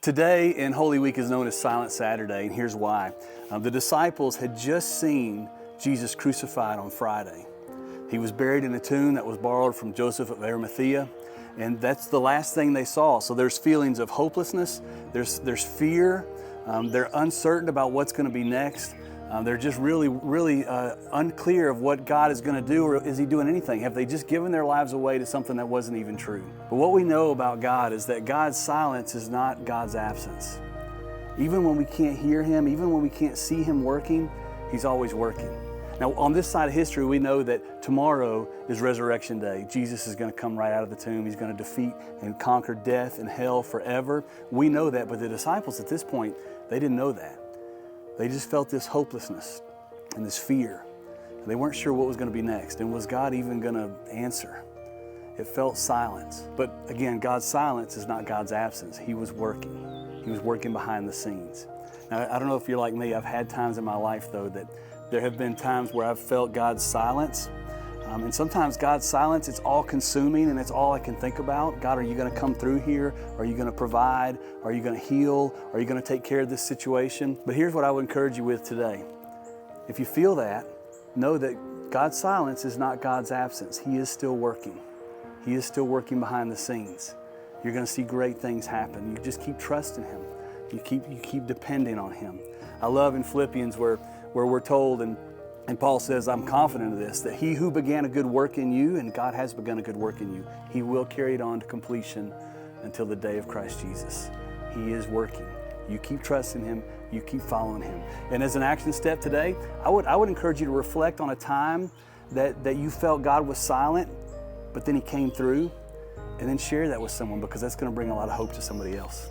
Today in Holy Week is known as Silent Saturday, and here's why. The disciples had just seen Jesus crucified on Friday. He was buried in a tomb that was borrowed from Joseph of Arimathea, and that's the last thing they saw. So there's feelings of hopelessness, there's fear, they're uncertain about what's going to be next. They're just really unclear of what God is going to do, or is He doing anything? Have they just given their lives away to something that wasn't even true? But what we know about God is that God's silence is not God's absence. Even when we can't hear Him, even when we can't see Him working, He's always working. Now, on this side of history, we know that tomorrow is Resurrection Day. Jesus is going to come right out of the tomb. He's going to defeat and conquer death and hell forever. We know that, but the disciples at this point, they didn't know that. They just felt this hopelessness and this fear. They weren't sure what was going to be next, and was God even going to answer? It felt silence. But again, God's silence is not God's absence. He was working. He was working behind the scenes. Now, I don't know if you're like me. I've had times in my life, though, that there have been times where I've felt God's silence. And sometimes God's silence, it's all consuming and it's all I can think about. God, are you going to come through here? Are you going to provide? Are you going to heal? Are you going to take care of this situation? But here's what I would encourage you with today. If you feel that, know that God's silence is not God's absence. He is still working. He is still working behind the scenes. You're going to see great things happen. You just keep trusting Him. You keep depending on Him. I love in Philippians where we're told, and Paul says, I'm confident of this, that He who began a good work in you, and God has begun a good work in you, He will carry it on to completion until the day of Christ Jesus. He is working. You keep trusting Him. You keep following Him. And as an action step today, I would encourage you to reflect on a time that you felt God was silent, but then He came through, and then share that with someone, because that's going to bring a lot of hope to somebody else.